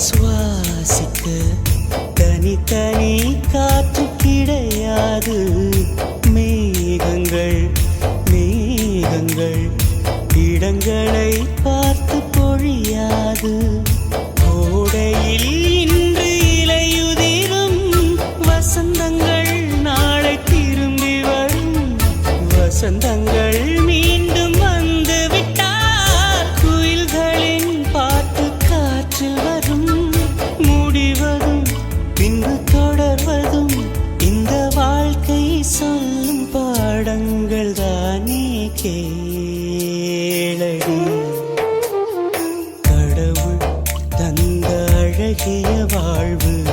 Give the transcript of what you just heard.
சுவாசிக்க தனித்தனி காற்று கிடையாது. மேகங்கள் மேகங்கள் இடங்களை பார்த்து பொழியாது. கோடையில் இன்று இலையுதிரும் வசந்தங்கள் நாளை திரும்பி வரும். வசந்தங்கள் மீண்டும் வந்து விட்டால் குயில்களின் பாட்டு காற்றில் வரும். முடிவதும் பின்பு தொடர்வதும் இந்த வாழ்க்கை சொல்லும் பாடங்கள் தானே கேளடி. கடவுள் தந்த அழகிய வாழ்வு